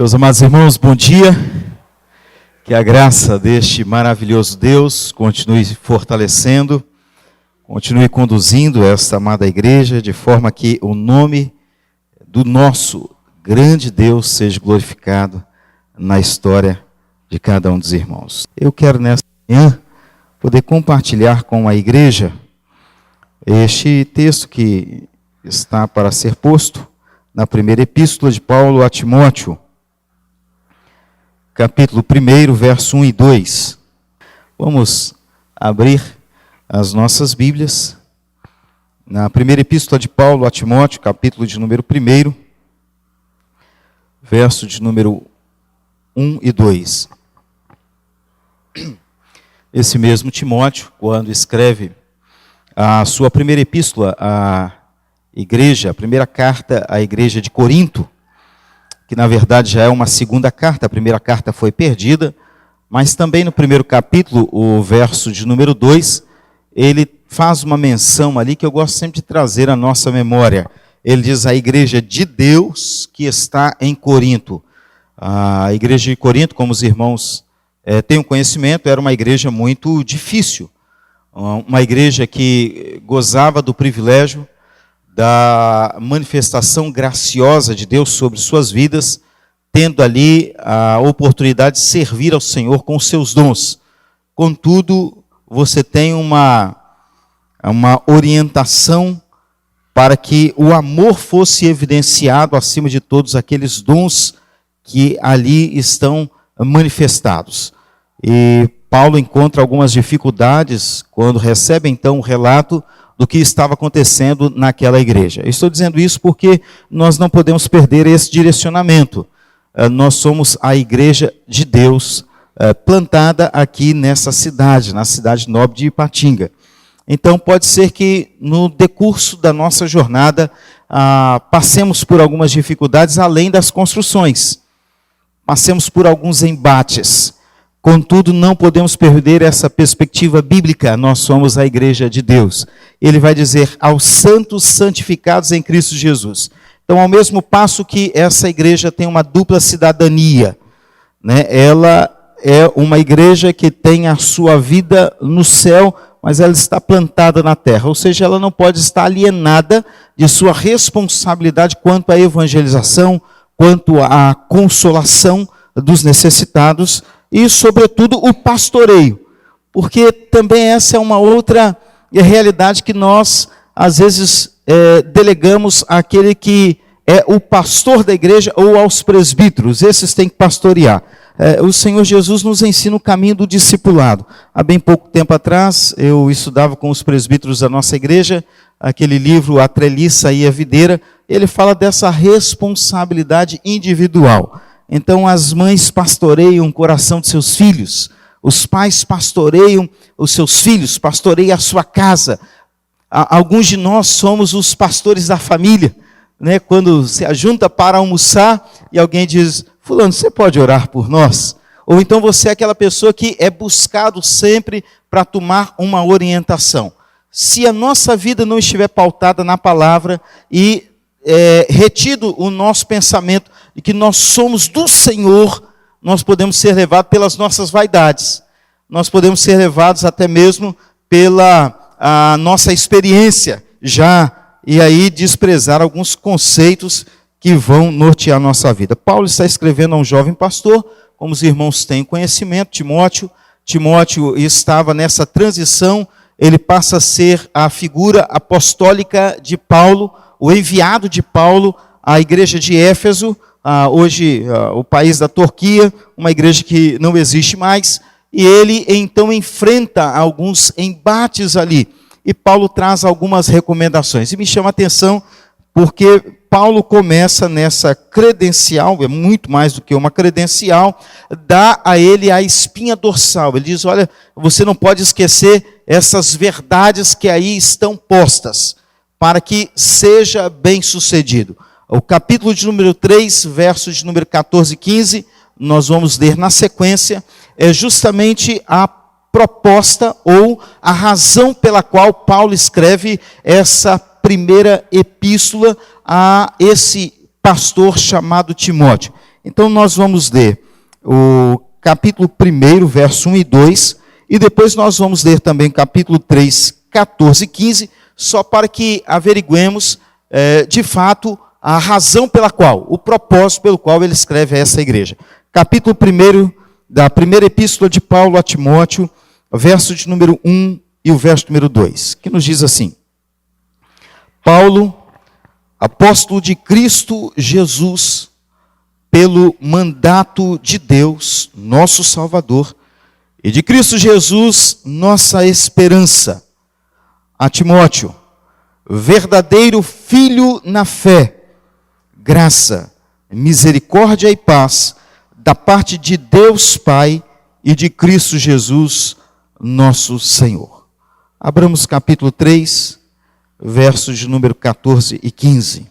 Meus amados irmãos, bom dia. Que a graça deste maravilhoso Deus continue fortalecendo, continue conduzindo esta amada igreja, de forma que o nome do nosso grande Deus seja glorificado na história de cada um dos irmãos. Eu quero nesta manhã poder compartilhar com a igreja este texto que está para ser posto na primeira epístola de Paulo a Timóteo, capítulo 1, verso 1 e 2. Vamos abrir as nossas Bíblias na primeira epístola de Paulo a Timóteo, capítulo de número 1, verso de número 1 e 2. Esse mesmo Timóteo, quando escreve a sua primeira epístola à igreja, a primeira carta à igreja de Corinto, que na verdade já é uma segunda carta, a primeira carta foi perdida, mas também no primeiro capítulo, o verso de número 2, ele faz uma menção ali que eu gosto sempre de trazer à nossa memória. Ele diz a igreja de Deus que está em Corinto. A igreja de Corinto, como os irmãos têm um conhecimento, era uma igreja muito difícil, uma igreja que gozava do privilégio da manifestação graciosa de Deus sobre suas vidas, tendo ali a oportunidade de servir ao Senhor com os seus dons. Contudo, você tem uma orientação para que o amor fosse evidenciado acima de todos aqueles dons que ali estão manifestados. E Paulo encontra algumas dificuldades quando recebe então o relato do que estava acontecendo naquela igreja. Eu estou dizendo isso porque nós não podemos perder esse direcionamento. Nós somos a igreja de Deus plantada aqui nessa cidade, na cidade nobre de Ipatinga. Então pode ser que no decurso da nossa jornada passemos por algumas dificuldades além das construções. Passemos por alguns embates. Contudo, não podemos perder essa perspectiva bíblica. Nós somos a igreja de Deus. Ele vai dizer aos santos santificados em Cristo Jesus. Então, ao mesmo passo que essa igreja tem uma dupla cidadania, né? Ela é uma igreja que tem a sua vida no céu, mas ela está plantada na terra. Ou seja, ela não pode estar alienada de sua responsabilidade quanto à evangelização, quanto à consolação dos necessitados, e, sobretudo, o pastoreio, porque também essa é uma outra realidade que nós, às vezes, delegamos àquele que é o pastor da igreja ou aos presbíteros. Esses têm que pastorear. O Senhor Jesus nos ensina o caminho do discipulado. Há bem pouco tempo atrás, eu estudava com os presbíteros da nossa igreja, aquele livro A Treliça e a Videira. Ele fala dessa responsabilidade individual. Então as mães pastoreiam o coração de seus filhos, os pais pastoreiam os seus filhos, pastoreiam a sua casa. Alguns de nós somos os pastores da família, né? Quando se ajunta para almoçar e alguém diz, fulano, você pode orar por nós? Ou então você é aquela pessoa que é buscado sempre para tomar uma orientação. Se a nossa vida não estiver pautada na palavra e retido o nosso pensamento de que nós somos do Senhor, nós podemos ser levados pelas nossas vaidades. Nós podemos ser levados até mesmo pela nossa experiência já, e aí desprezar alguns conceitos que vão nortear a nossa vida. Paulo está escrevendo a um jovem pastor, como os irmãos têm conhecimento, Timóteo. Timóteo estava nessa transição, ele passa a ser a figura apostólica de Paulo, o enviado de Paulo à igreja de Éfeso, hoje o país da Turquia, uma igreja que não existe mais, e ele então enfrenta alguns embates ali, e Paulo traz algumas recomendações, e me chama a atenção, porque Paulo começa nessa credencial, é muito mais do que uma credencial, dá a ele a espinha dorsal, ele diz, olha, você não pode esquecer essas verdades que aí estão postas, para que seja bem sucedido. O capítulo de número 3, versos de número 14 e 15, nós vamos ler na sequência, é justamente a proposta ou a razão pela qual Paulo escreve essa primeira epístola a esse pastor chamado Timóteo. Então nós vamos ler o capítulo 1, verso 1 e 2, e depois nós vamos ler também o capítulo 3, 14 e 15, só para que averiguemos de fato a razão pela qual, o propósito pelo qual ele escreve a essa igreja. Capítulo 1 da primeira epístola de Paulo a Timóteo, verso de número 1 e o verso número 2, que nos diz assim: Paulo, apóstolo de Cristo Jesus, pelo mandato de Deus, nosso Salvador, e de Cristo Jesus, nossa esperança, a Timóteo, verdadeiro filho na fé, graça, misericórdia e paz, da parte de Deus Pai e de Cristo Jesus, nosso Senhor. Abramos capítulo 3, versos de número 14 e 15.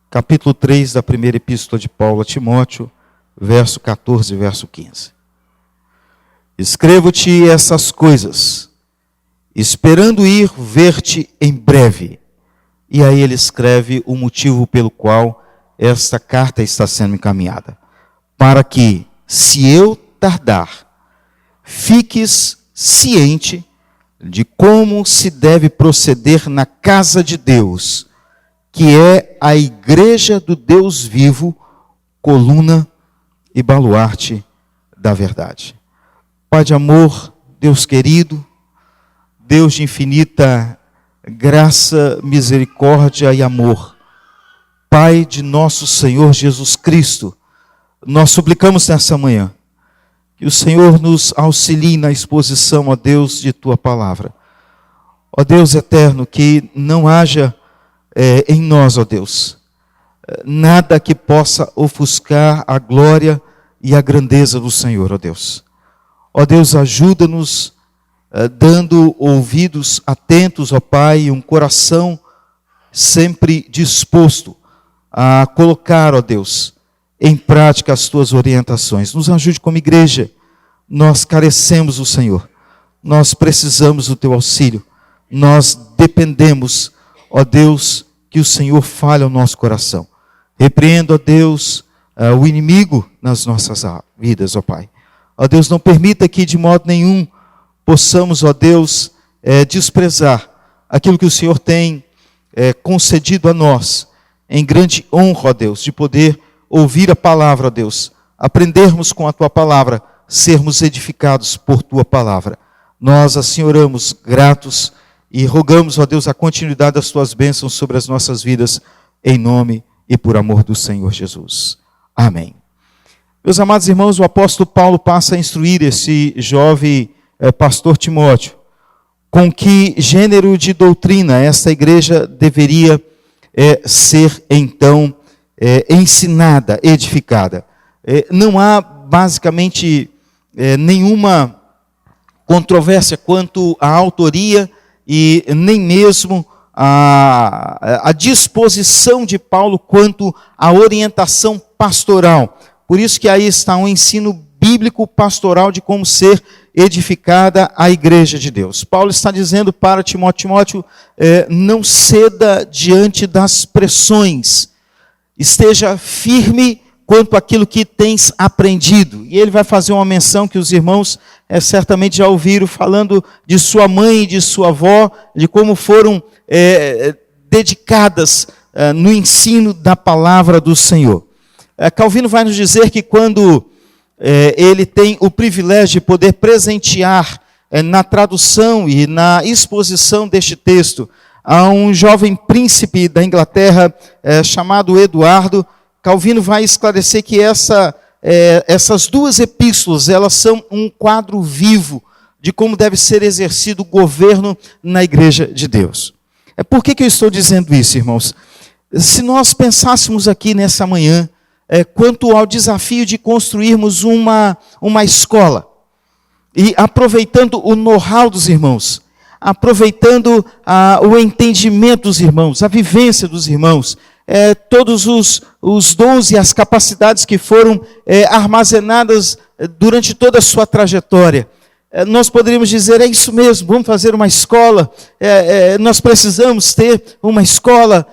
Capítulo 3 da primeira epístola de Paulo a Timóteo, verso 14 e verso 15. Escrevo-te essas coisas, esperando ir ver-te em breve. E aí ele escreve o motivo pelo qual esta carta está sendo encaminhada. Para que, se eu tardar, fiques ciente de como se deve proceder na casa de Deus, que é a igreja do Deus vivo, coluna e baluarte da verdade. Pai de amor, Deus querido, Deus de infinita graça, misericórdia e amor, Pai de nosso Senhor Jesus Cristo, nós suplicamos nessa manhã que o Senhor nos auxilie na exposição, ó Deus, de Tua palavra. Ó Deus eterno, que não haja em nós, ó Deus, nada que possa ofuscar a glória e a grandeza do Senhor, ó Deus. Ó Deus, ajuda-nos, dando ouvidos atentos, ó Pai, e um coração sempre disposto a colocar, ó Deus, em prática as Tuas orientações. Nos ajude como igreja, nós carecemos do Senhor, nós precisamos do Teu auxílio, nós dependemos, ó Deus, que o Senhor fale ao nosso coração. Repreenda, ó Deus, o inimigo nas nossas vidas, ó Pai. Ó Deus, não permita que de modo nenhum possamos, ó Deus, desprezar aquilo que o Senhor tem concedido a nós, em grande honra, ó Deus, de poder ouvir a palavra, ó Deus, aprendermos com a Tua palavra, sermos edificados por Tua palavra. Nós assim oramos, gratos, e rogamos, ó Deus, a continuidade das Tuas bênçãos sobre as nossas vidas, em nome e por amor do Senhor Jesus. Amém. Meus amados irmãos, o apóstolo Paulo passa a instruir esse jovem pastor Timóteo com que gênero de doutrina esta igreja deveria ser então ensinada, edificada. Não há basicamente nenhuma controvérsia quanto à autoria e nem mesmo a disposição de Paulo quanto à orientação pastoral. Por isso que aí está um ensino bíblico pastoral de como ser edificada a igreja de Deus. Paulo está dizendo para Timóteo, não ceda diante das pressões, esteja firme quanto àquilo que tens aprendido. E ele vai fazer uma menção que os irmãos certamente já ouviram, falando de sua mãe e de sua avó, de como foram dedicadas no ensino da palavra do Senhor. Calvino vai nos dizer que quando ele tem o privilégio de poder presentear na tradução e na exposição deste texto a um jovem príncipe da Inglaterra chamado Eduardo, Calvino vai esclarecer que essas duas epístolas, elas são um quadro vivo de como deve ser exercido o governo na igreja de Deus. Por que eu estou dizendo isso, irmãos? Se nós pensássemos aqui nessa manhã, quanto ao desafio de construirmos uma escola, e aproveitando o know-how dos irmãos, aproveitando o entendimento dos irmãos, a vivência dos irmãos, todos os dons e as capacidades que foram armazenadas durante toda a sua trajetória, nós poderíamos dizer, é isso mesmo, vamos fazer uma escola, nós precisamos ter uma escola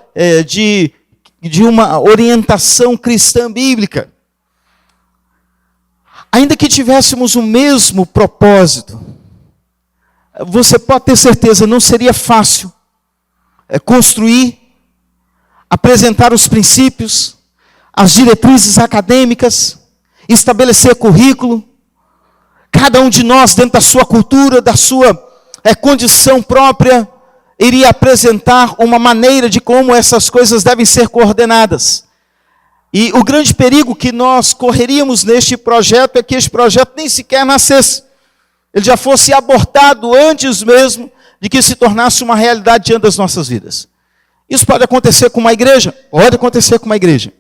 de uma orientação cristã bíblica. Ainda que tivéssemos o mesmo propósito, você pode ter certeza, não seria fácil construir, apresentar os princípios, as diretrizes acadêmicas, estabelecer currículo. Cada um de nós, dentro da sua cultura, da sua condição própria, iria apresentar uma maneira de como essas coisas devem ser coordenadas. E o grande perigo que nós correríamos neste projeto é que este projeto nem sequer nascesse. Ele já fosse abortado antes mesmo de que se tornasse uma realidade diante das nossas vidas. Isso pode acontecer com uma igreja? Pode acontecer com uma igreja.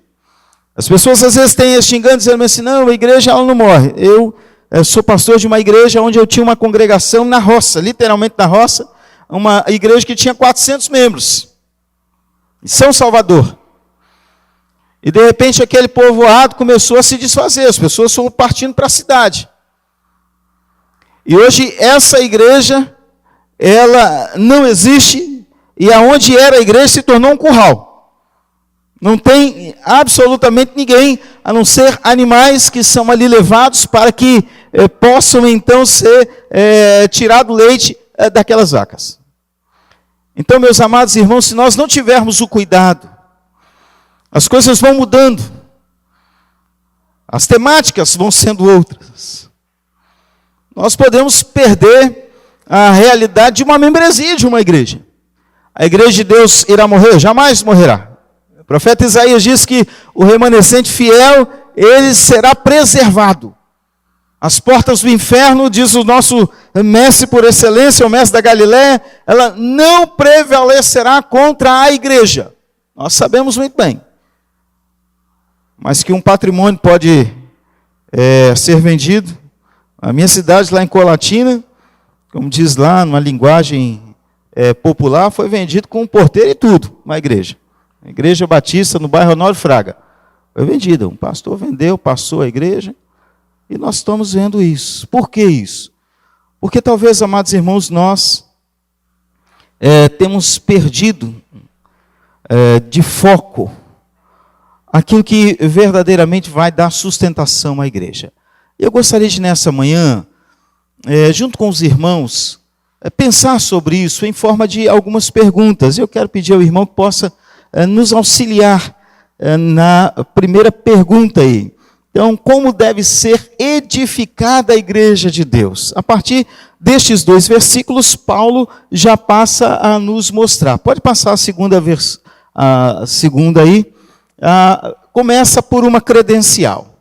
As pessoas às vezes têm este engano dizendo assim, não, a igreja ela não morre. Eu sou pastor de uma igreja onde eu tinha uma congregação na roça, literalmente na roça, uma igreja que tinha 400 membros, em São Salvador. E de repente aquele povoado começou a se desfazer, as pessoas foram partindo para a cidade. E hoje essa igreja, ela não existe, e aonde era a igreja se tornou um curral. Não tem absolutamente ninguém, a não ser animais que são ali levados para que possam então ser tirado leite daquelas vacas. Então, meus amados irmãos, se nós não tivermos o cuidado, as coisas vão mudando, as temáticas vão sendo outras. Nós podemos perder a realidade de uma membresia de uma igreja. A igreja de Deus irá morrer? Jamais morrerá. O profeta Isaías diz que o remanescente fiel, ele será preservado. As portas do inferno, diz o nosso mestre por excelência, o mestre da Galiléia, ela não prevalecerá contra a igreja. Nós sabemos muito bem. Mas que um patrimônio pode ser vendido. A minha cidade, lá em Colatina, como diz lá, numa linguagem popular, foi vendido com um porteiro e tudo, uma igreja. A igreja batista no bairro Honório Fraga. Foi vendida. Um pastor vendeu, passou a igreja. E nós estamos vendo isso. Por que isso? Porque talvez, amados irmãos, nós temos perdido de foco aquilo que verdadeiramente vai dar sustentação à igreja. Eu gostaria de, nessa manhã, junto com os irmãos, pensar sobre isso em forma de algumas perguntas. Eu quero pedir ao irmão que possa nos auxiliar na primeira pergunta aí. Então, como deve ser edificada a igreja de Deus? A partir destes 2 versículos, Paulo já passa a nos mostrar. Pode passar a segunda aí. Começa por uma credencial.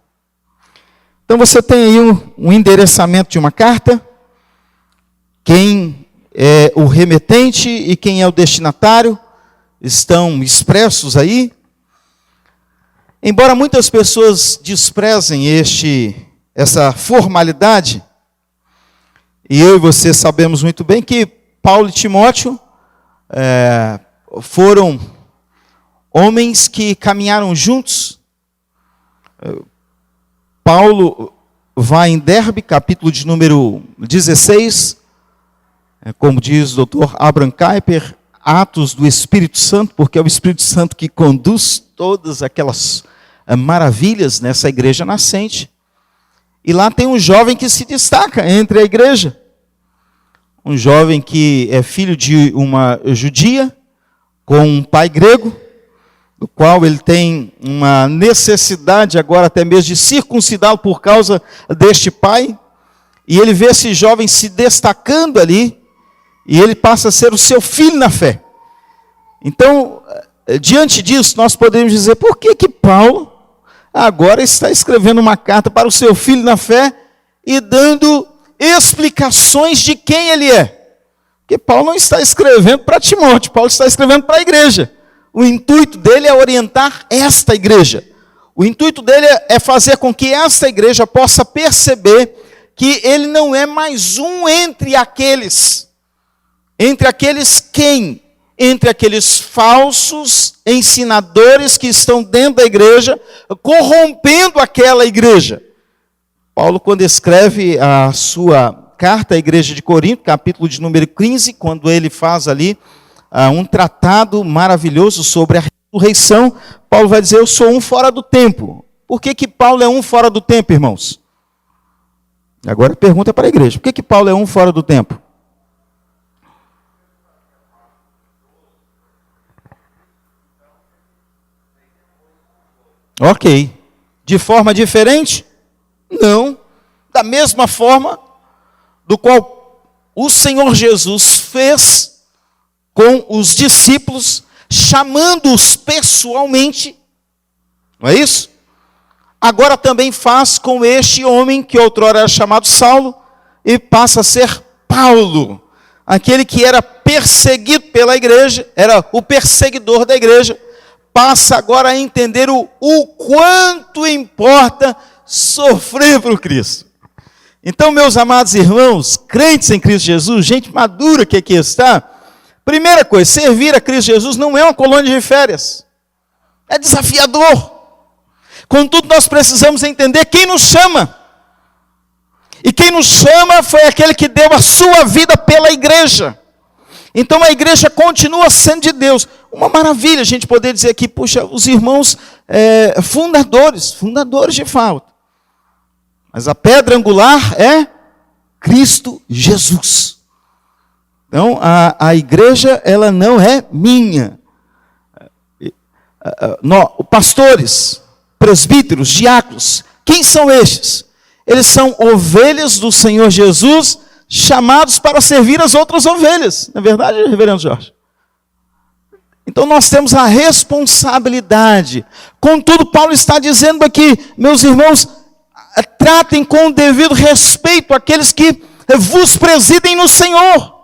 Então, você tem aí um endereçamento de uma carta. Quem é o remetente e quem é o destinatário estão expressos aí. Embora muitas pessoas desprezem essa formalidade, e eu e você sabemos muito bem que Paulo e Timóteo foram homens que caminharam juntos. Paulo vai em Derbe, capítulo de número 16, como diz o Dr. Abraham Kuyper, atos do Espírito Santo, porque é o Espírito Santo que conduz todas aquelas maravilhas nessa igreja nascente. E lá tem um jovem que se destaca entre a igreja. Um jovem que é filho de uma judia, com um pai grego, do qual ele tem uma necessidade agora até mesmo de circuncidá-lo por causa deste pai. E ele vê esse jovem se destacando ali, e ele passa a ser o seu filho na fé. Então, diante disso, nós podemos dizer, por que Paulo agora está escrevendo uma carta para o seu filho na fé e dando explicações de quem ele é? Porque Paulo não está escrevendo para Timóteo, Paulo está escrevendo para a igreja. O intuito dele é orientar esta igreja. O intuito dele é fazer com que esta igreja possa perceber que ele não é mais um entre aqueles quem? Entre aqueles falsos ensinadores que estão dentro da igreja, corrompendo aquela igreja. Paulo, quando escreve a sua carta à igreja de Corinto, capítulo de número 15, quando ele faz ali um tratado maravilhoso sobre a ressurreição, Paulo vai dizer, eu sou um fora do tempo. Por que Paulo é um fora do tempo, irmãos? Agora a pergunta é para a igreja. Por que Paulo é um fora do tempo? Ok. De forma diferente? Não. Da mesma forma do qual o Senhor Jesus fez com os discípulos, chamando-os pessoalmente. Não é isso? Agora também faz com este homem, que outrora era chamado Saulo, e passa a ser Paulo. Aquele que era perseguido pela igreja, era o perseguidor da igreja, passa agora a entender o quanto importa sofrer por Cristo. Então, meus amados irmãos, crentes em Cristo Jesus, gente madura que aqui está, primeira coisa, servir a Cristo Jesus não é uma colônia de férias. É desafiador. Contudo, nós precisamos entender quem nos chama. E quem nos chama foi aquele que deu a sua vida pela igreja. Então a igreja continua sendo de Deus. Uma maravilha a gente poder dizer aqui, puxa, os irmãos fundadores de fato. Mas a pedra angular é Cristo Jesus. Então a igreja, ela não é minha. Pastores, presbíteros, diáconos, quem são estes? Eles são ovelhas do Senhor Jesus, chamados para servir as outras ovelhas. Não é verdade, reverendo Jorge? Então nós temos a responsabilidade. Contudo, Paulo está dizendo aqui, meus irmãos, tratem com o devido respeito aqueles que vos presidem no Senhor.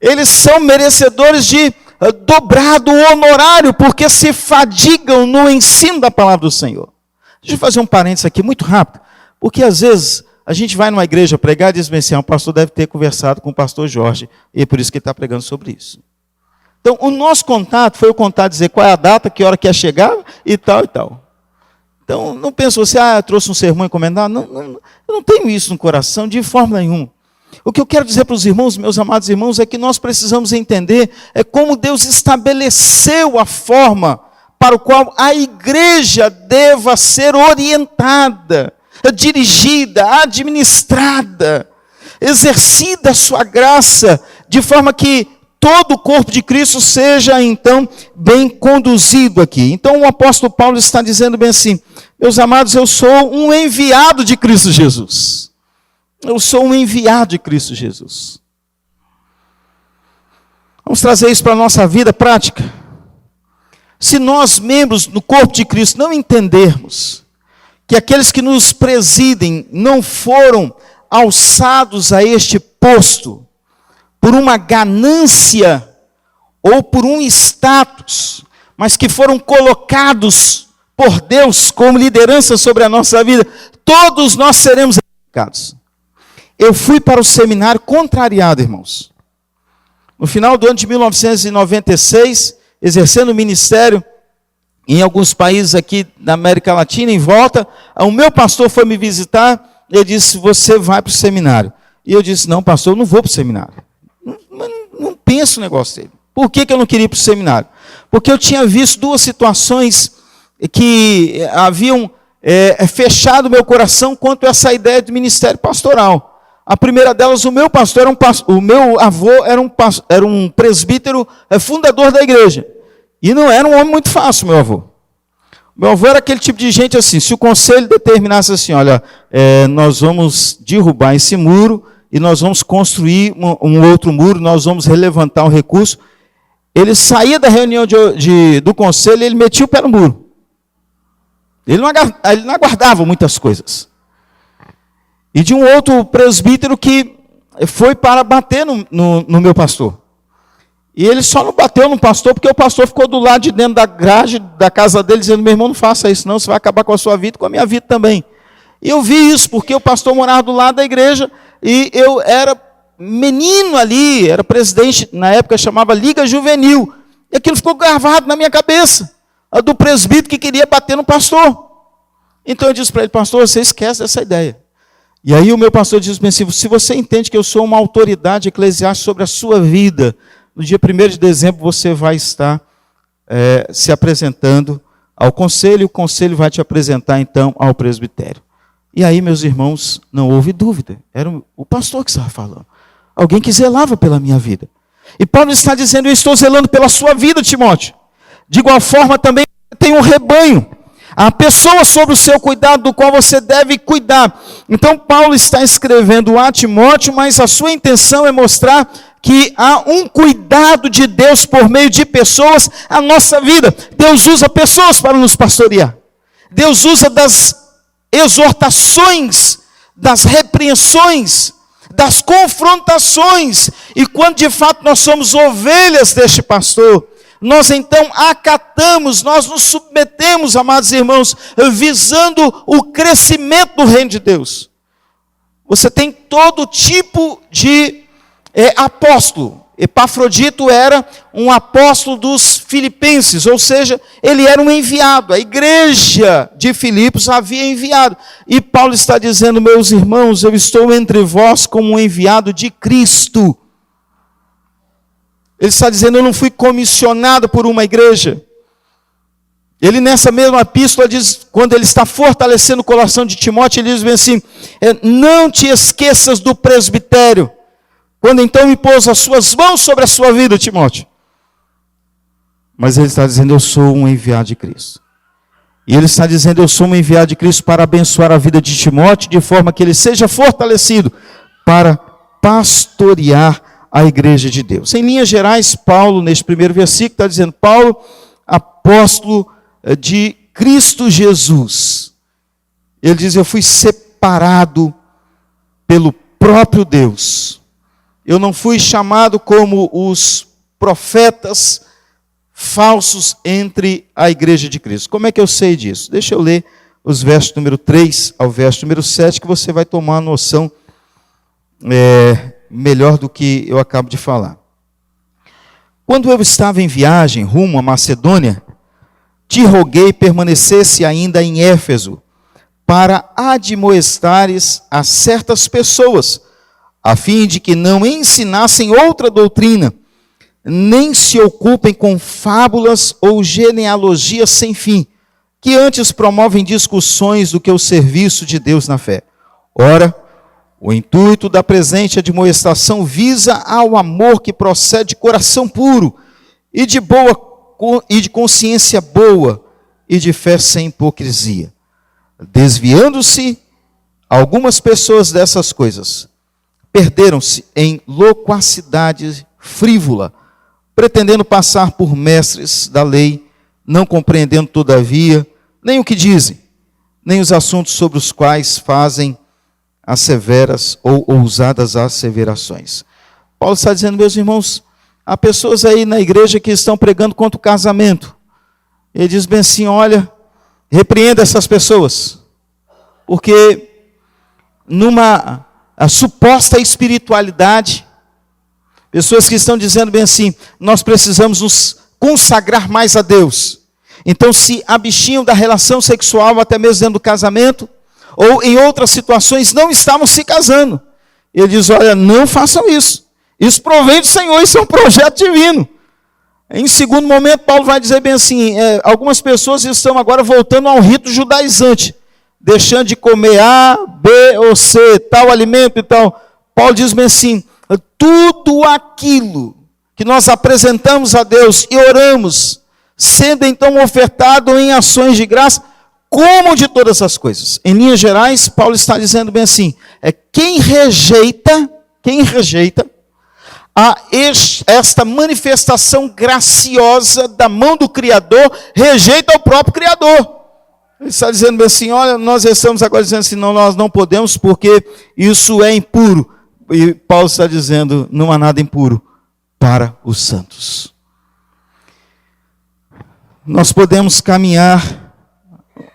Eles são merecedores de dobrado honorário, porque se fadigam no ensino da palavra do Senhor. Deixa eu fazer um parênteses aqui, muito rápido, porque às vezes a gente vai numa igreja pregar e diz assim, o pastor deve ter conversado com o pastor Jorge, e é por isso que ele está pregando sobre isso. Então, o nosso contato foi o contato, dizer qual é a data, que hora que ia chegar, e tal, e tal. Então, não penso você, eu trouxe um sermão encomendado, eu não tenho isso no coração, de forma nenhuma. O que eu quero dizer para os irmãos, meus amados irmãos, é que nós precisamos entender como Deus estabeleceu a forma para o qual a igreja deva ser orientada, dirigida, administrada, exercida a sua graça, de forma que todo o corpo de Cristo seja, então, bem conduzido aqui. Então, o apóstolo Paulo está dizendo bem assim, meus amados, eu sou um enviado de Cristo Jesus. Eu sou um enviado de Cristo Jesus. Vamos trazer isso para a nossa vida prática. Se nós, membros do corpo de Cristo, não entendermos que aqueles que nos presidem não foram alçados a este posto por uma ganância ou por um status, mas que foram colocados por Deus como liderança sobre a nossa vida, todos nós seremos edificados. Eu fui para o seminário contrariado, irmãos. No final do ano de 1996, exercendo o ministério em alguns países aqui da América Latina, em volta, o meu pastor foi me visitar, ele disse, você vai para o seminário. E eu disse, não, pastor, eu não vou para o seminário. Não penso no negócio dele. Por que eu não queria ir para o seminário? Porque eu tinha visto duas situações que haviam fechado meu coração quanto a essa ideia de ministério pastoral. A primeira delas, o meu avô era um presbítero, fundador da igreja. E não era um homem muito fácil, meu avô. Meu avô era aquele tipo de gente assim, se o conselho determinasse assim, olha, nós vamos derrubar esse muro e nós vamos construir um outro muro, nós vamos relevantar um recurso. Ele saía da reunião do conselho e ele metia o pé no muro. Ele não aguardava muitas coisas. E de um outro presbítero que foi para bater no meu pastor. E ele só não bateu no pastor porque o pastor ficou do lado de dentro da grade da casa dele, dizendo, meu irmão, não faça isso não, você vai acabar com a sua vida e com a minha vida também. E eu vi isso, porque o pastor morava do lado da igreja, e eu era menino ali, era presidente, na época chamava Liga Juvenil, e aquilo ficou gravado na minha cabeça, do presbítero que queria bater no pastor. Então eu disse para ele, pastor, você esquece dessa ideia. E aí o meu pastor disse assim, se você entende que eu sou uma autoridade eclesiástica sobre a sua vida, no dia 1º de dezembro você vai estar se apresentando ao conselho, e o conselho vai te apresentar então ao presbitério. E aí, meus irmãos, não houve dúvida, era o pastor que estava falando, alguém que zelava pela minha vida. E Paulo está dizendo: eu estou zelando pela sua vida, Timóteo. De igual forma também tem um rebanho, há pessoas sob o seu cuidado, do qual você deve cuidar. Então Paulo está escrevendo a Timóteo, mas a sua intenção é mostrar que há um cuidado de Deus por meio de pessoas à nossa vida. Deus usa pessoas para nos pastorear. Deus usa das exortações, das repreensões, das confrontações. E quando de fato nós somos ovelhas deste pastor, nós então acatamos, nós nos submetemos, amados irmãos, visando o crescimento do reino de Deus. Você tem todo tipo de apóstolo. Epafrodito era um apóstolo dos filipenses, ou seja, ele era um enviado. A igreja de Filipos havia enviado. E Paulo está dizendo: meus irmãos, eu estou entre vós como um enviado de Cristo. Ele está dizendo: eu não fui comissionado por uma igreja. Ele nessa mesma epístola diz, quando ele está fortalecendo o coração de Timóteo, ele diz bem assim: não te esqueças do presbitério, quando então impôs as suas mãos sobre a sua vida, Timóteo. Mas ele está dizendo: eu sou um enviado de Cristo. E ele está dizendo: eu sou um enviado de Cristo para abençoar a vida de Timóteo, de forma que ele seja fortalecido para pastorear a igreja de Deus. Em linhas gerais, Paulo, neste primeiro versículo, está dizendo: Paulo, apóstolo de Cristo Jesus. Ele diz: eu fui separado pelo próprio Deus. Eu não fui chamado como os profetas falsos entre a igreja de Cristo. Como é que eu sei disso? Deixa eu ler os versos número 3 ao verso número 7, que você vai tomar uma noção melhor do que eu acabo de falar. Quando eu estava em viagem rumo à Macedônia, te roguei permanecesse ainda em Éfeso, para admoestares a certas pessoas, a fim de que não ensinassem outra doutrina, nem se ocupem com fábulas ou genealogias sem fim, que antes promovem discussões do que o serviço de Deus na fé. Ora, o intuito da presente admoestação visa ao amor que procede de coração puro, e de consciência boa, e de fé sem hipocrisia. Desviando-se algumas pessoas dessas coisas, perderam-se em loquacidade frívola, pretendendo passar por mestres da lei, não compreendendo todavia nem o que dizem, nem os assuntos sobre os quais fazem as severas ou ousadas asseverações. Paulo está dizendo: meus irmãos, há pessoas aí na igreja que estão pregando contra o casamento. Ele diz bem assim: olha, repreenda essas pessoas, porque numa suposta espiritualidade, pessoas que estão dizendo bem assim: nós precisamos nos consagrar mais a Deus. Então se abstinham da relação sexual, até mesmo dentro do casamento, ou em outras situações não estavam se casando. Ele diz: olha, não façam isso. Isso provém do Senhor, isso é um projeto divino. Em segundo momento, Paulo vai dizer bem assim: algumas pessoas estão agora voltando ao rito judaizante, deixando de comer A, B ou C, tal alimento e tal. Paulo diz bem assim: tudo aquilo que nós apresentamos a Deus e oramos, sendo então ofertado em ações de graça, como de todas as coisas. Em linhas gerais, Paulo está dizendo bem assim: quem rejeita esta manifestação graciosa da mão do Criador, rejeita o próprio Criador. Ele está dizendo bem assim: olha, nós estamos agora dizendo assim: não, nós não podemos porque isso é impuro. E Paulo está dizendo: não há nada impuro para os santos. Nós podemos caminhar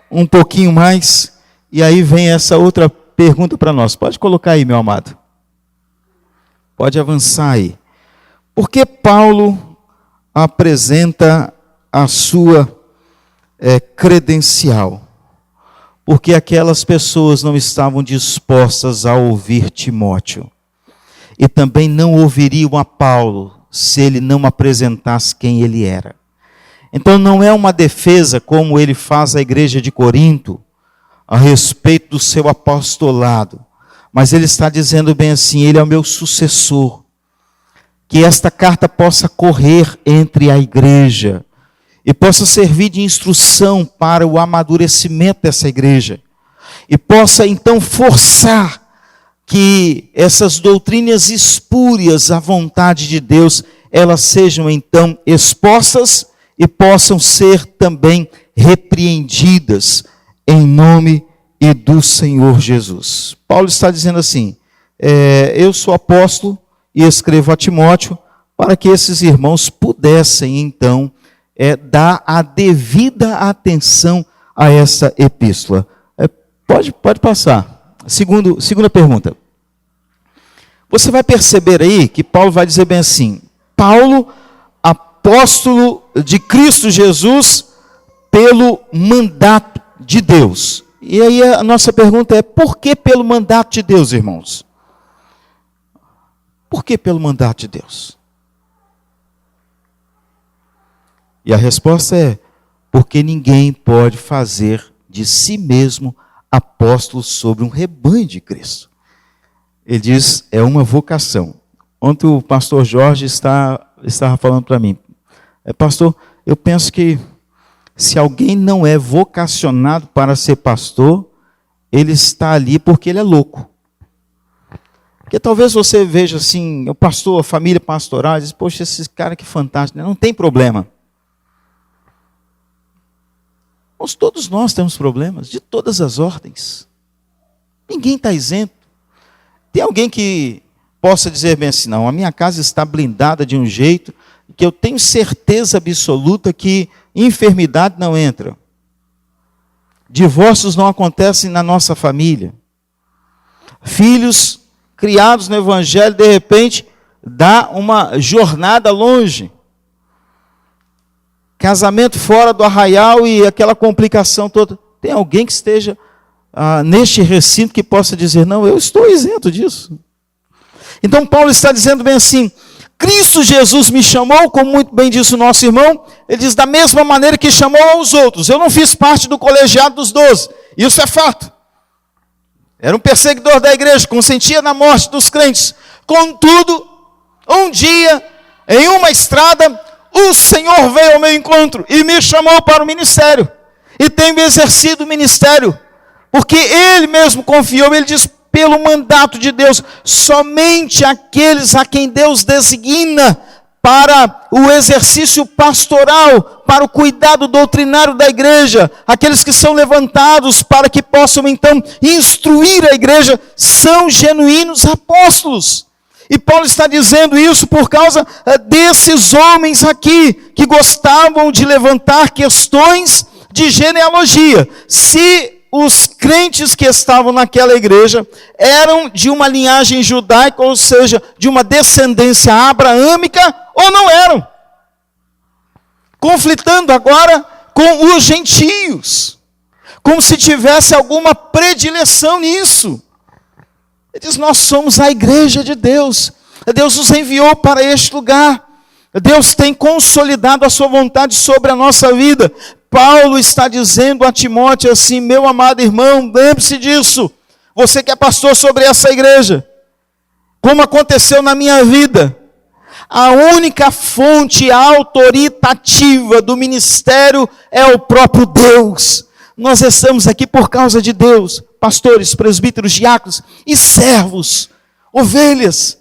um pouquinho mais, e aí vem essa outra pergunta para nós. Pode colocar aí, meu amado. Pode avançar aí. Por que Paulo apresenta a sua credencial? Porque aquelas pessoas não estavam dispostas a ouvir Timóteo. E também não ouviriam a Paulo se ele não apresentasse quem ele era. Então não é uma defesa como ele faz à igreja de Corinto, a respeito do seu apostolado, mas ele está dizendo bem assim: ele é o meu sucessor, que esta carta possa correr entre a igreja, e possa servir de instrução para o amadurecimento dessa igreja, e possa então forçar que essas doutrinas espúrias à vontade de Deus, elas sejam então expostas e possam ser também repreendidas em nome e do Senhor Jesus. Paulo está dizendo assim: eu sou apóstolo e escrevo a Timóteo para que esses irmãos pudessem então dar a devida atenção a essa epístola. Pode passar. Segunda pergunta. Você vai perceber aí que Paulo vai dizer bem assim: Paulo, apóstolo de Cristo Jesus, pelo mandato de Deus. E aí a nossa pergunta é: por que pelo mandato de Deus, irmãos? Por que pelo mandato de Deus? E a resposta é: porque ninguém pode fazer de si mesmo apóstolo sobre um rebanho de Cristo. Ele diz, é uma vocação. Ontem o pastor Jorge estava falando para mim: pastor, eu penso que se alguém não é vocacionado para ser pastor, ele está ali porque ele é louco. Porque talvez você veja assim, o pastor, a família pastoral, diz: poxa, esse cara que fantástico, não tem problema. Mas todos nós temos problemas, de todas as ordens. Ninguém está isento. Tem alguém que possa dizer bem assim: não, a minha casa está blindada de um jeito que eu tenho certeza absoluta que enfermidade não entra. Divórcios não acontecem na nossa família. Filhos criados no Evangelho, de repente, dá uma jornada longe. Casamento fora do arraial e aquela complicação toda. Tem alguém que esteja neste recinto que possa dizer: não, eu estou isento disso. Então Paulo está dizendo bem assim: Cristo Jesus me chamou, como muito bem disse o nosso irmão, ele diz, da mesma maneira que chamou aos outros. Eu não fiz parte do colegiado dos 12, isso é fato. Era um perseguidor da igreja, consentia na morte dos crentes. Contudo, um dia, em uma estrada, o Senhor veio ao meu encontro e me chamou para o ministério. E tenho exercido o ministério, porque Ele mesmo confiou. Ele diz: pelo mandato de Deus, somente aqueles a quem Deus designa para o exercício pastoral, para o cuidado doutrinário da igreja, aqueles que são levantados para que possam então instruir a igreja, são genuínos apóstolos. E Paulo está dizendo isso por causa desses homens aqui, que gostavam de levantar questões de genealogia. Se os crentes que estavam naquela igreja eram de uma linhagem judaica, ou seja, de uma descendência abraâmica, ou não eram. Conflitando agora com os gentios, como se tivesse alguma predileção nisso. Ele diz: nós somos a igreja de Deus. Deus nos enviou para este lugar. Deus tem consolidado a sua vontade sobre a nossa vida. Paulo está dizendo a Timóteo assim: meu amado irmão, lembre-se disso. Você que é pastor sobre essa igreja, como aconteceu na minha vida, a única fonte autoritativa do ministério é o próprio Deus. Nós estamos aqui por causa de Deus. Pastores, presbíteros, diáconos e servos, ovelhas.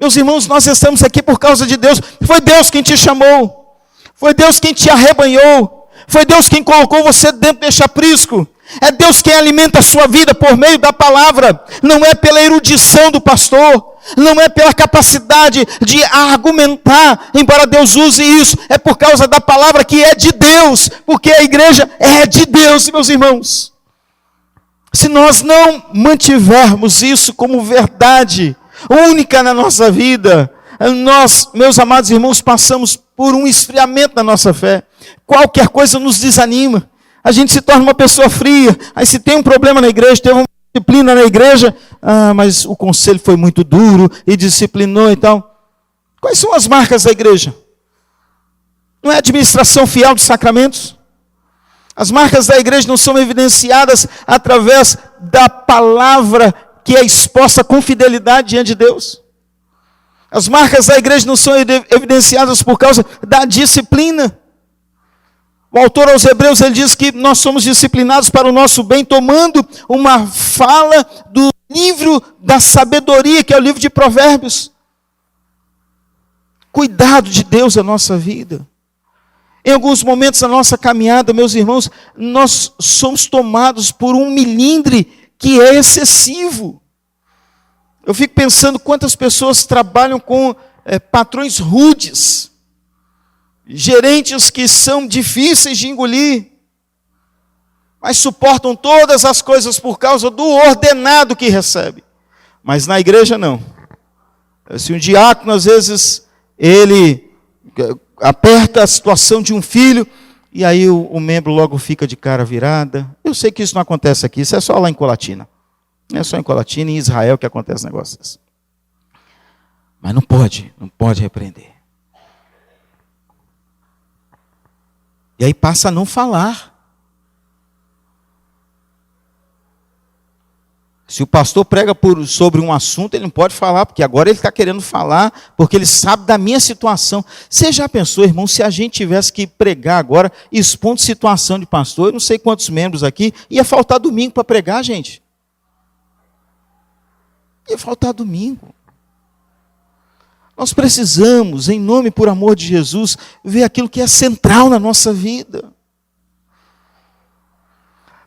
Meus irmãos, nós estamos aqui por causa de Deus. Foi Deus quem te chamou. Foi Deus quem te arrebanhou. Foi Deus quem colocou você dentro deste aprisco. É Deus quem alimenta a sua vida por meio da palavra. Não é pela erudição do pastor. Não é pela capacidade de argumentar, embora Deus use isso. É por causa da palavra que é de Deus. Porque a igreja é de Deus, meus irmãos. Se nós não mantivermos isso como verdade única na nossa vida, nós, meus amados irmãos, passamos por um esfriamento na nossa fé. Qualquer coisa nos desanima. A gente se torna uma pessoa fria. Aí se tem um problema na igreja, teve uma disciplina na igreja, mas o conselho foi muito duro e disciplinou e tal. Quais são as marcas da igreja? Não é administração fiel dos sacramentos? As marcas da igreja não são evidenciadas através da palavra que é exposta com fidelidade diante de Deus? As marcas da igreja não são evidenciadas por causa da disciplina? O autor aos Hebreus, ele diz que nós somos disciplinados para o nosso bem, tomando uma fala do livro da sabedoria, que é o livro de Provérbios. Cuidado de Deus na nossa vida. Em alguns momentos da nossa caminhada, meus irmãos, nós somos tomados por um melindre que é excessivo. Eu fico pensando quantas pessoas trabalham com patrões rudes, gerentes que são difíceis de engolir, mas suportam todas as coisas por causa do ordenado que recebe. Mas na igreja não. Se um diácono, às vezes, ele aperta a situação de um filho, e aí o membro logo fica de cara virada. Eu sei que isso não acontece aqui, isso é só lá em Colatina. Não é só em Colatina, em Israel que acontece um negócio desse. Mas não pode repreender. E aí passa a não falar. Se o pastor prega sobre um assunto, ele não pode falar, porque agora ele está querendo falar, porque ele sabe da minha situação. Você já pensou, irmão, se a gente tivesse que pregar agora, expondo situação de pastor, eu não sei quantos membros aqui, ia faltar domingo para pregar, gente. Ia faltar domingo. Nós precisamos, em nome e por amor de Jesus, ver aquilo que é central na nossa vida.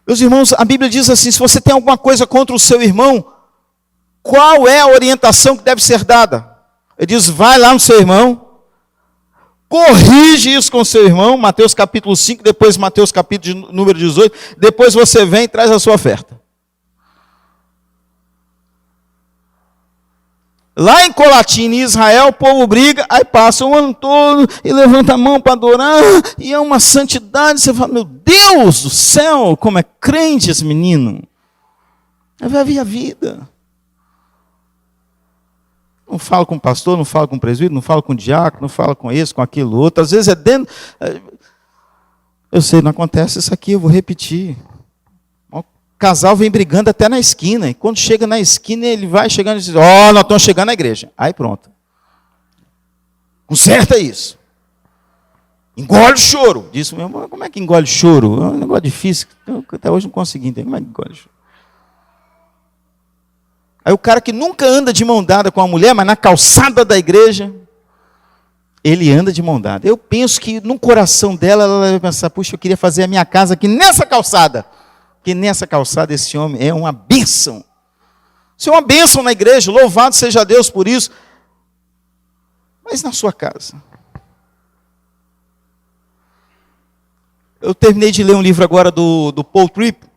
Meus irmãos, a Bíblia diz assim, se você tem alguma coisa contra o seu irmão, qual é a orientação que deve ser dada? Ele diz, vai lá no seu irmão, corrige isso com o seu irmão, Mateus capítulo 5, depois Mateus capítulo número 18, depois você vem e traz a sua oferta. Lá em Colatina, em Israel, o povo briga, aí passa o ano todo e levanta a mão para adorar, e é uma santidade. Você fala, meu Deus do céu, como é crente esse menino. Vai ver a vida. Não fala com o pastor, não fala com o presbítero, não fala com o diácono, não fala com esse, com aquilo outro. Às vezes é dentro. Eu sei, não acontece isso aqui, eu vou repetir. O casal vem brigando até na esquina, e quando chega na esquina, ele vai chegando e diz, nós estamos chegando na igreja. Aí pronto. Conserta isso. Engole o choro. Disse meu irmão, como é que engole choro? É um negócio difícil, eu até hoje não consegui entender. Como é que engole choro? Aí o cara que nunca anda de mão dada com a mulher, mas na calçada da igreja, ele anda de mão dada. Eu penso que no coração dela, ela vai pensar, puxa, eu queria fazer a minha casa aqui nessa calçada. Que nessa calçada esse homem é uma bênção. Isso é uma bênção na igreja, louvado seja Deus por isso. Mas na sua casa. Eu terminei de ler um livro agora do Paul Tripp,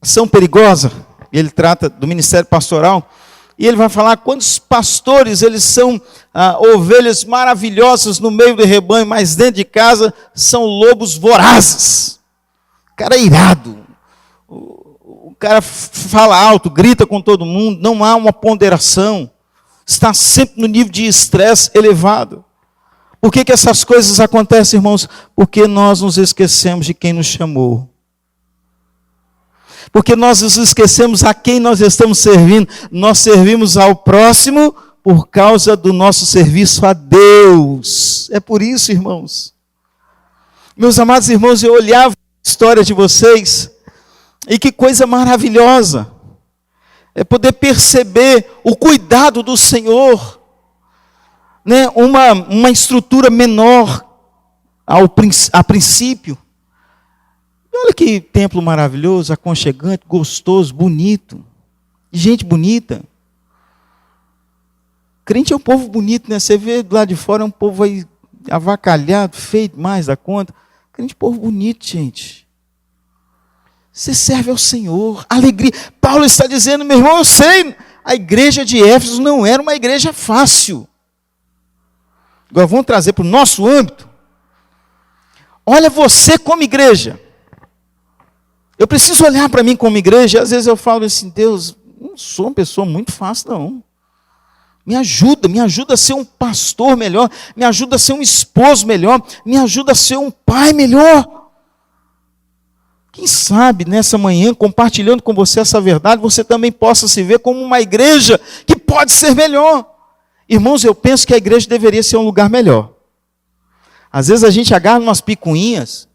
Ação Perigosa. Ele trata do ministério pastoral. E ele vai falar quantos pastores, eles são ovelhas maravilhosas no meio do rebanho, mas dentro de casa são lobos vorazes. Cara irado. O cara fala alto, grita com todo mundo, não há uma ponderação, está sempre no nível de estresse elevado. Por que essas coisas acontecem, irmãos? Porque nós nos esquecemos de quem nos chamou. Porque nós nos esquecemos a quem nós estamos servindo. Nós servimos ao próximo por causa do nosso serviço a Deus. É por isso, irmãos. Meus amados irmãos, eu olhava a história de vocês. E que coisa maravilhosa, é poder perceber o cuidado do Senhor, né? Uma estrutura menor a princípio. E olha que templo maravilhoso, aconchegante, gostoso, bonito, gente bonita. Crente é um povo bonito, né? Você vê do lado de fora, é um povo aí avacalhado, feio demais da conta. Crente é um povo bonito, gente. Você serve ao Senhor, alegria. Paulo está dizendo, meu irmão, eu sei, a igreja de Éfeso não era uma igreja fácil. Agora vamos trazer para o nosso âmbito. Olha você como igreja. Eu preciso olhar para mim como igreja, às vezes eu falo assim, Deus, não sou uma pessoa muito fácil não. Me ajuda a ser um pastor melhor, me ajuda a ser um esposo melhor, me ajuda a ser um pai melhor. Quem sabe nessa manhã, compartilhando com você essa verdade, você também possa se ver como uma igreja que pode ser melhor. Irmãos, eu penso que a igreja deveria ser um lugar melhor. Às vezes a gente agarra umas picuinhas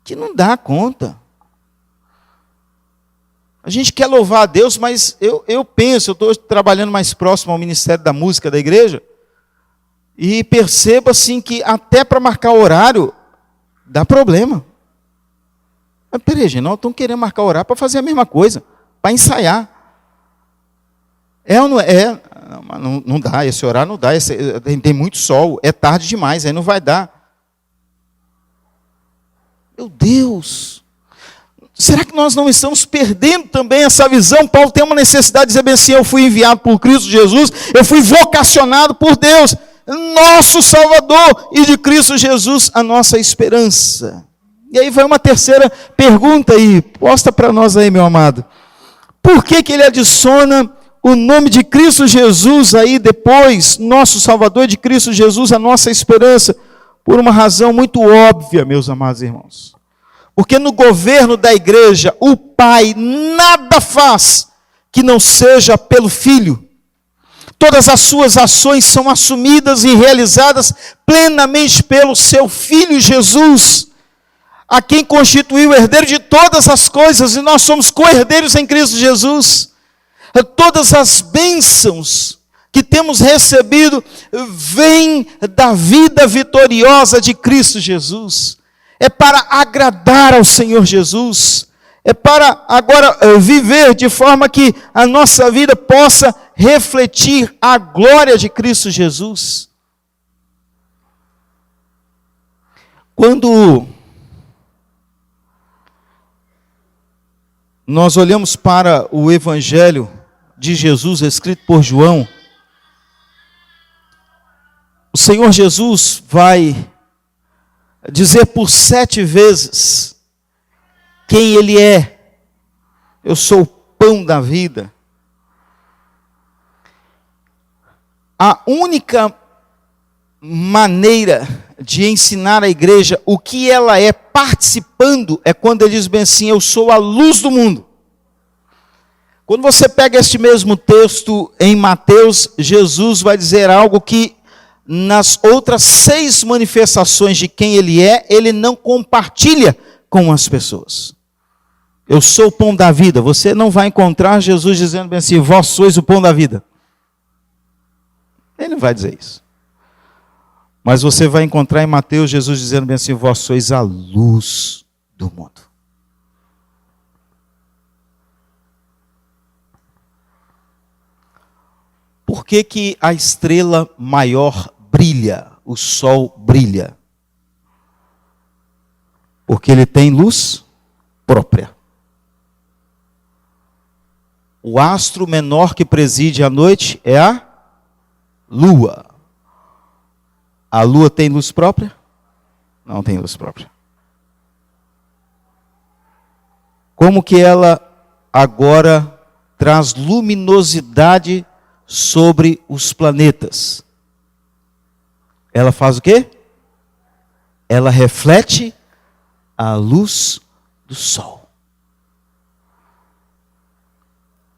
que não dá conta. A gente quer louvar a Deus, mas eu penso, eu estou trabalhando mais próximo ao Ministério da Música da igreja, e percebo assim que até para marcar horário, dá problema. Mas peraí, gente, nós estamos querendo marcar horário para fazer a mesma coisa, para ensaiar. É ou não é? Não dá, esse horário não dá, tem muito sol, é tarde demais, aí não vai dar. Meu Deus! Será que nós não estamos perdendo também essa visão? Paulo tem uma necessidade de dizer bem assim, eu fui enviado por Cristo Jesus, eu fui vocacionado por Deus, nosso Salvador, e de Cristo Jesus a nossa esperança. E aí vai uma terceira pergunta aí, posta para nós aí, meu amado. Por que ele adiciona o nome de Cristo Jesus aí depois, nosso Salvador, de Cristo Jesus a nossa esperança? Por uma razão muito óbvia, meus amados irmãos. Porque no governo da igreja, o Pai nada faz que não seja pelo Filho. Todas as suas ações são assumidas e realizadas plenamente pelo seu Filho Jesus, a quem constituiu o herdeiro de todas as coisas, e nós somos co-herdeiros em Cristo Jesus. Todas as bênçãos que temos recebido vêm da vida vitoriosa de Cristo Jesus. É para agradar ao Senhor Jesus, é para agora viver de forma que a nossa vida possa refletir a glória de Cristo Jesus. Quando nós olhamos para o Evangelho de Jesus escrito por João, o Senhor Jesus vai dizer por 7 vezes quem Ele é. Eu sou o pão da vida. A única maneira de ensinar a igreja o que ela é participando é quando Ele diz bem assim, eu sou a luz do mundo. Quando você pega este mesmo texto em Mateus, Jesus vai dizer algo que nas outras 6 manifestações de quem Ele é, Ele não compartilha com as pessoas. Eu sou o pão da vida. Você não vai encontrar Jesus dizendo bem assim, vós sois o pão da vida. Ele não vai dizer isso. Mas você vai encontrar em Mateus Jesus dizendo bem assim, vós sois a luz do mundo. Por que que a estrela maior brilha, o sol brilha? Porque ele tem luz própria. O astro menor que preside a noite é a lua. A lua tem luz própria? Não tem luz própria. Como que ela agora traz luminosidade sobre os planetas? Ela faz o quê? Ela reflete a luz do sol.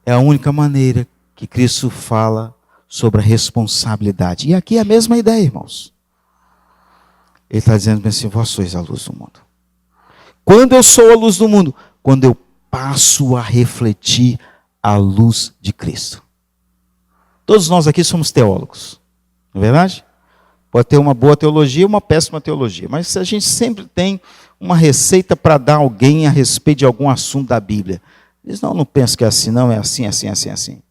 É a única maneira que Cristo fala sobre a responsabilidade. E aqui é a mesma ideia, irmãos. Ele está dizendo assim, vós sois a luz do mundo. Quando eu sou a luz do mundo? Quando eu passo a refletir a luz de Cristo. Todos nós aqui somos teólogos, não é verdade? Pode ter uma boa teologia e uma péssima teologia, mas a gente sempre tem uma receita para dar a alguém a respeito de algum assunto da Bíblia. Diz, não penso que é assim, não, é assim, assim, assim, assim.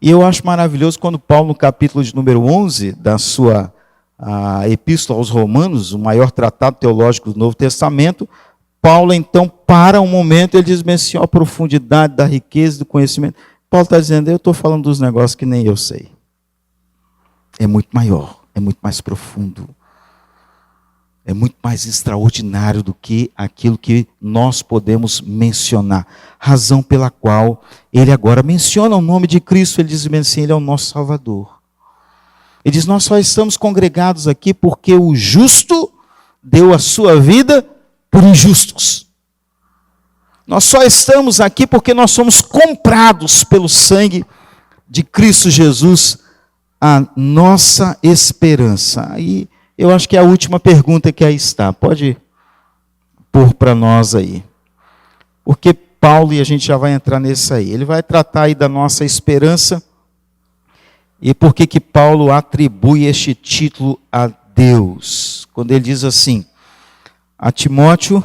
E eu acho maravilhoso quando Paulo, no capítulo de número 11, da sua Epístola aos Romanos, o maior tratado teológico do Novo Testamento, Paulo então para um momento, ele diz bem assim, a profundidade da riqueza do conhecimento. Paulo está dizendo, eu estou falando dos negócios que nem eu sei. É muito maior, é muito mais profundo. é muito mais extraordinário do que aquilo que nós podemos mencionar. Razão pela qual ele agora menciona o nome de Cristo, ele diz assim, ele é o nosso Salvador. Ele diz, nós só estamos congregados aqui porque o justo deu a sua vida por injustos. Nós só estamos aqui porque nós somos comprados pelo sangue de Cristo Jesus, a nossa esperança. Aí eu acho que é a última pergunta que aí está. Pode pôr para nós aí. Porque Paulo, e a gente já vai entrar nisso aí, ele vai tratar aí da nossa esperança. E por que Paulo atribui este título a Deus? Quando ele diz assim, a Timóteo,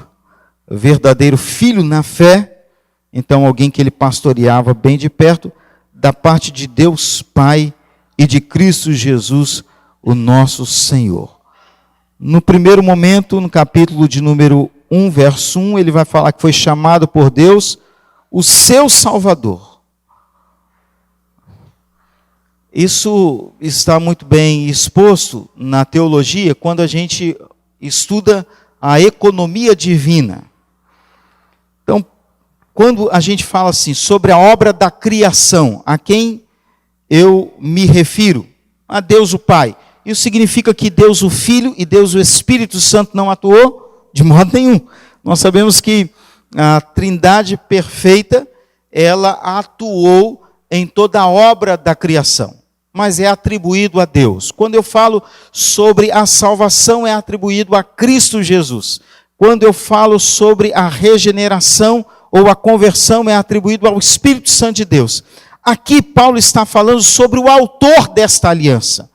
verdadeiro filho na fé, então alguém que ele pastoreava bem de perto, da parte de Deus Pai e de Cristo Jesus, o nosso Senhor. No primeiro momento, no capítulo de número 1, verso 1, ele vai falar que foi chamado por Deus o seu Salvador. Isso está muito bem exposto na teologia quando a gente estuda a economia divina. Então, quando a gente fala assim sobre a obra da criação, a quem eu me refiro? A Deus o Pai. Isso significa que Deus o Filho e Deus o Espírito Santo não atuou? De modo nenhum. Nós sabemos que a Trindade perfeita, ela atuou em toda a obra da criação. Mas é atribuído a Deus. Quando eu falo sobre a salvação, é atribuído a Cristo Jesus. Quando eu falo sobre a regeneração ou a conversão, é atribuído ao Espírito Santo de Deus. Aqui Paulo está falando sobre o autor desta aliança.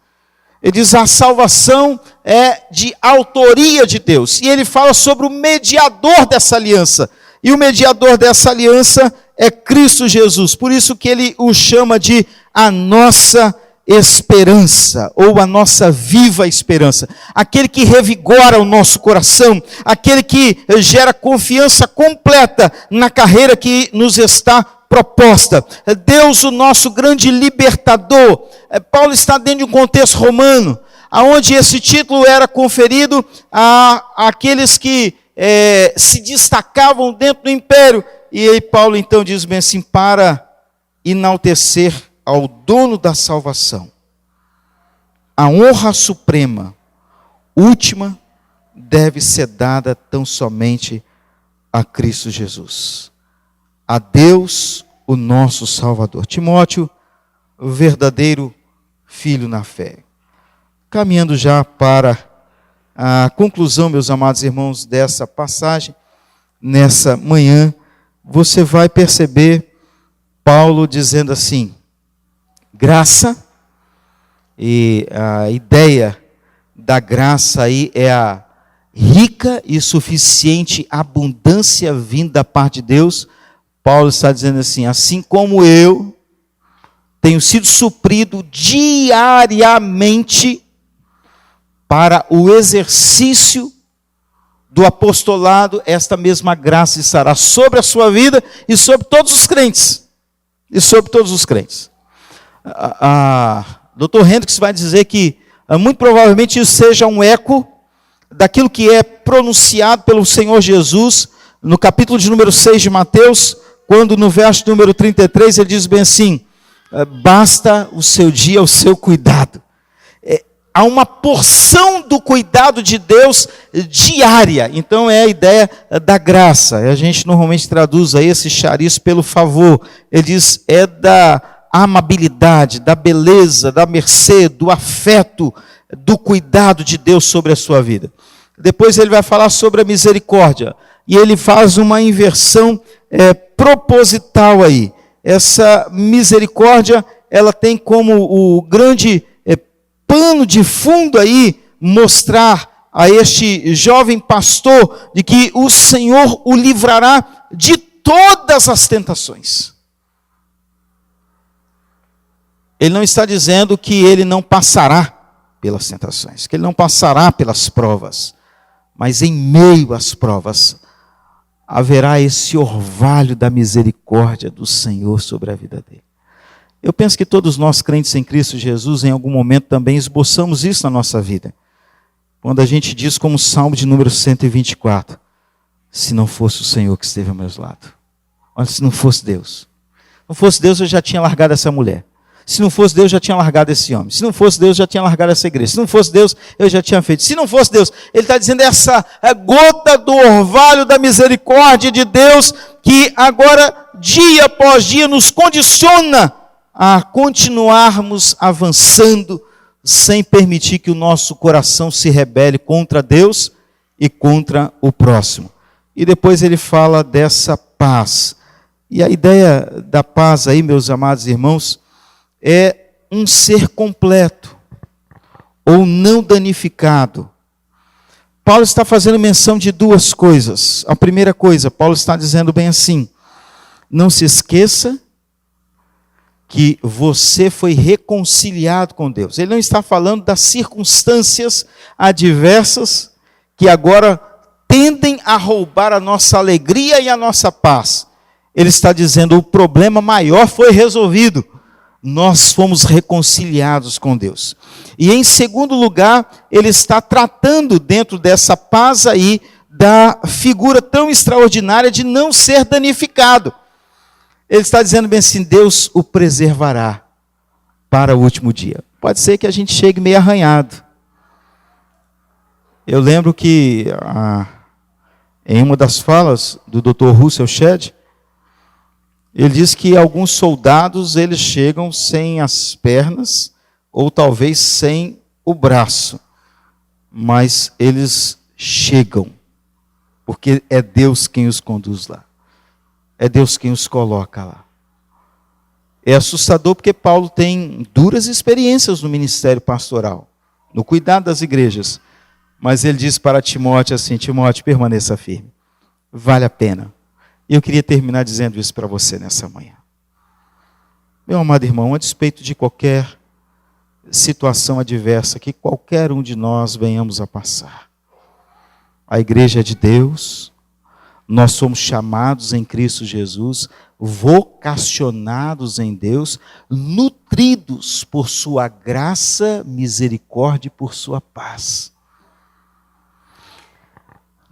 Ele diz, a salvação é de autoria de Deus. E ele fala sobre o mediador dessa aliança. E o mediador dessa aliança é Cristo Jesus. Por isso que ele o chama de a nossa esperança, ou a nossa viva esperança, aquele que revigora o nosso coração, aquele que gera confiança completa na carreira que nos está proposta. Deus, o nosso grande libertador. Paulo está dentro de um contexto romano, onde esse título era conferido a aqueles que se destacavam dentro do império, e aí Paulo então diz bem assim, para enaltecer ao dono da salvação, a honra suprema, última, deve ser dada tão somente a Cristo Jesus. A Deus, o nosso Salvador. Timóteo, o verdadeiro filho na fé. Caminhando já para a conclusão, meus amados irmãos, dessa passagem, nessa manhã, você vai perceber Paulo dizendo assim, graça, e a ideia da graça aí é a rica e suficiente abundância vinda da parte de Deus. Paulo está dizendo assim como eu tenho sido suprido diariamente para o exercício do apostolado, esta mesma graça estará sobre a sua vida e sobre todos os crentes. E sobre todos os crentes. Dr. Hendricks vai dizer que muito provavelmente isso seja um eco daquilo que é pronunciado pelo Senhor Jesus no capítulo de número 6 de Mateus, quando no verso número 33 ele diz bem assim, basta o seu dia, o seu cuidado. Há uma porção do cuidado de Deus diária. Então é a ideia da graça. A gente normalmente traduz aí esse chariz pelo favor. Ele diz, é da amabilidade, da beleza, da mercê, do afeto, do cuidado de Deus sobre a sua vida. Depois ele vai falar sobre a misericórdia. E ele faz uma inversão proposital aí. Essa misericórdia, ela tem como o grande pano de fundo aí, mostrar a este jovem pastor de que o Senhor o livrará de todas as tentações. Ele não está dizendo que ele não passará pelas tentações, que ele não passará pelas provas, mas em meio às provas, haverá esse orvalho da misericórdia do Senhor sobre a vida dele. Eu penso que todos nós crentes em Cristo Jesus, em algum momento também esboçamos isso na nossa vida. quando a gente diz como Salmo de número 124, se não fosse o Senhor que esteve ao meu lado. Olha, se não fosse Deus. Se não fosse Deus, eu já tinha largado essa mulher. Se não fosse Deus, eu já tinha largado esse homem. Se não fosse Deus, eu já tinha largado essa igreja. Se não fosse Deus, eu já tinha feito. Se não fosse Deus, ele está dizendo essa gota do orvalho da misericórdia de Deus, que agora, dia após dia, nos condiciona a continuarmos avançando, sem permitir que o nosso coração se rebele contra Deus e contra o próximo. E depois ele fala dessa paz. E a ideia da paz aí, meus amados irmãos, é um ser completo, ou não danificado. Paulo está fazendo menção de duas coisas. A primeira coisa, Paulo está dizendo bem assim: não se esqueça que você foi reconciliado com Deus. Ele não está falando das circunstâncias adversas que agora tendem a roubar a nossa alegria e a nossa paz. Ele está dizendo o problema maior foi resolvido. Nós fomos reconciliados com Deus. E em segundo lugar, ele está tratando dentro dessa paz aí da figura tão extraordinária de não ser danificado. Ele está dizendo bem assim: Deus o preservará para o último dia. Pode ser que a gente chegue meio arranhado. Eu lembro que em uma das falas do Dr. Russell Shedd, ele diz que alguns soldados eles chegam sem as pernas ou talvez sem o braço, mas eles chegam, porque é Deus quem os conduz lá. É Deus quem os coloca lá. É assustador porque Paulo tem duras experiências no ministério pastoral, no cuidado das igrejas. Mas ele diz para Timóteo assim: Timóteo, permaneça firme. Vale a pena. E eu queria terminar dizendo isso para você nessa manhã. Meu amado irmão, a despeito de qualquer situação adversa que qualquer um de nós venhamos a passar, a igreja é de Deus, nós somos chamados em Cristo Jesus, vocacionados em Deus, nutridos por sua graça, misericórdia e por sua paz.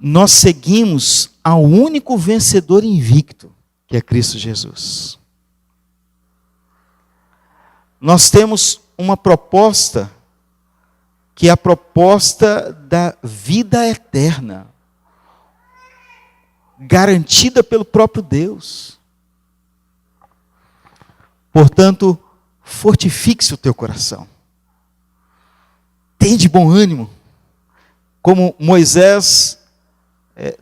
Nós seguimos ao único vencedor invicto, que é Cristo Jesus. Nós temos uma proposta, que é a proposta da vida eterna, garantida pelo próprio Deus. Portanto, fortifique-se o teu coração. Tem de bom ânimo, como Moisés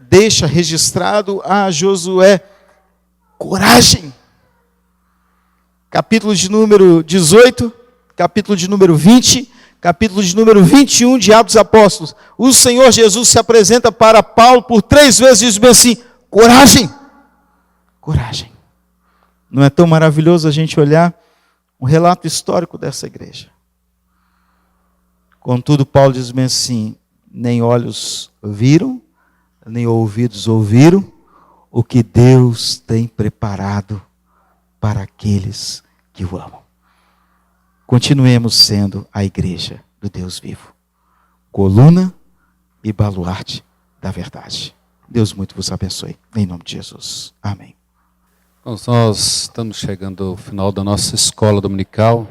deixa registrado a Josué: coragem. Capítulo de número 18, capítulo de número 20, capítulo de número 21 de Atos dos Apóstolos. O Senhor Jesus se apresenta para Paulo por 3 vezes e diz bem assim: coragem, coragem. Não é tão maravilhoso a gente olhar um relato histórico dessa igreja? Contudo, Paulo diz bem assim: nem olhos viram, nem ouvidos ouviram o que Deus tem preparado para aqueles que o amam. Continuemos sendo a igreja do Deus vivo, coluna e baluarte da verdade. Deus muito vos abençoe, em nome de Jesus. Amém. Nós estamos chegando ao final da nossa escola dominical.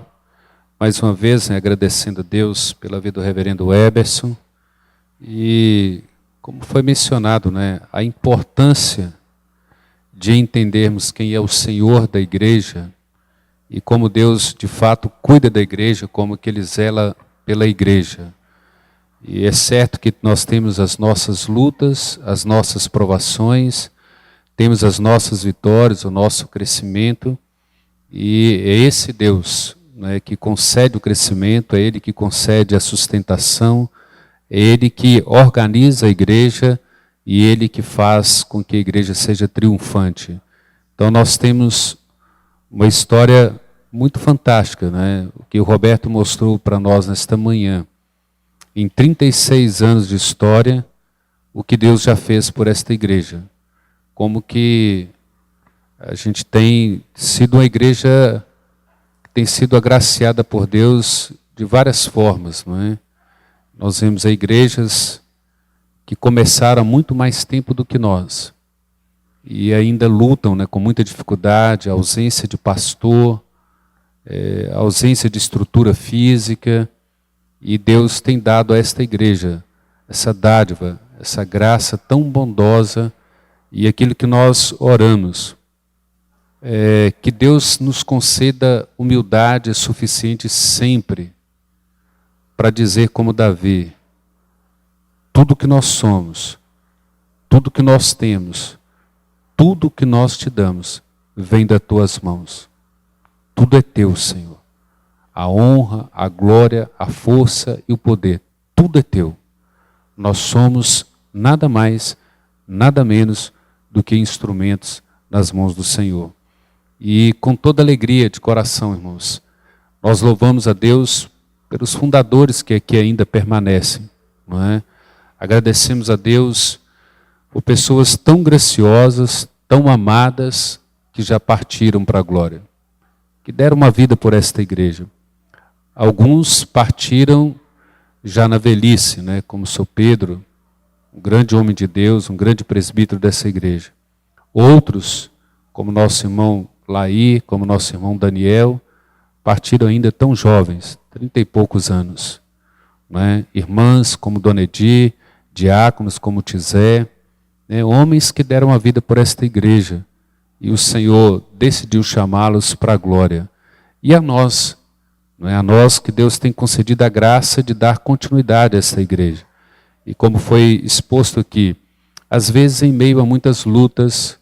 Mais uma vez, agradecendo a Deus pela vida do reverendo Eberson. E como foi mencionado, a importância de entendermos quem é o Senhor da igreja e como Deus, de fato, cuida da igreja, como que Ele zela pela igreja. E é certo que nós temos as nossas lutas, as nossas provações, temos as nossas vitórias, o nosso crescimento, e é esse Deus que concede o crescimento, é Ele que concede a sustentação, é Ele que organiza a igreja e Ele que faz com que a igreja seja triunfante. Então nós temos uma história muito fantástica, o que o Roberto mostrou para nós nesta manhã. Em 36 anos de história, o que Deus já fez por esta igreja. Como que a gente tem sido uma igreja que tem sido agraciada por Deus de várias formas, Nós vemos aí igrejas que começaram há muito mais tempo do que nós e ainda lutam, né, com muita dificuldade, a ausência de pastor, a ausência de estrutura física, e Deus tem dado a esta igreja essa dádiva, essa graça tão bondosa, e aquilo que nós oramos, que Deus nos conceda humildade suficiente sempre para dizer como Davi: tudo que nós somos, tudo que nós temos, tudo que nós te damos, vem das tuas mãos. Tudo é teu, Senhor. A honra, a glória, a força e o poder, tudo é teu. Nós somos nada mais, nada menos do que instrumentos nas mãos do Senhor. E com toda alegria de coração, irmãos, nós louvamos a Deus pelos fundadores que aqui ainda permanecem, não é? Agradecemos a Deus por pessoas tão graciosas, tão amadas, que já partiram para a glória, que deram uma vida por esta igreja. Alguns partiram já na velhice, né? Como o Sr. Pedro, um grande homem de Deus, um grande presbítero dessa igreja. Outros, como nosso irmão Laí, como nosso irmão Daniel, partiram ainda tão jovens, 30 e poucos anos. Né? Irmãs como Dona Edi, diáconos como Tizé, né? Homens que deram a vida por esta igreja, e o Senhor decidiu chamá-los para a glória. E a nós, não é? A nós que Deus tem concedido a graça de dar continuidade a esta igreja. E como foi exposto aqui, às vezes em meio a muitas lutas,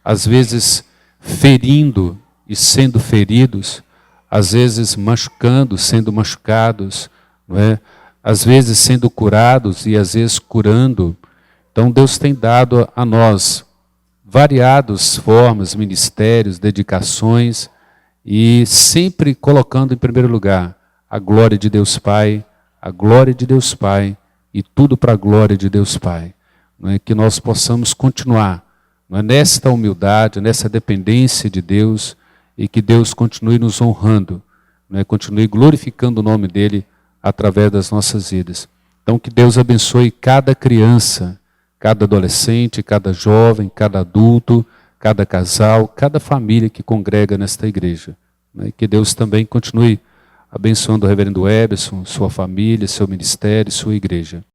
às vezes ferindo e sendo feridos, às vezes machucando, sendo machucados, não é? Às vezes sendo curados e às vezes curando. Então Deus tem dado a nós variadas formas, ministérios, dedicações, e sempre colocando em primeiro lugar a glória de Deus Pai, a glória de Deus Pai, e tudo para a glória de Deus Pai. Não é? Que nós possamos continuar, não é? Nesta humildade, nessa dependência de Deus, e que Deus continue nos honrando, não é? Continue glorificando o nome dEle através das nossas vidas. Então que Deus abençoe cada criança, cada adolescente, cada jovem, cada adulto, cada casal, cada família que congrega nesta igreja. Né? Que Deus também continue abençoando o reverendo Eberson, sua família, seu ministério, sua igreja.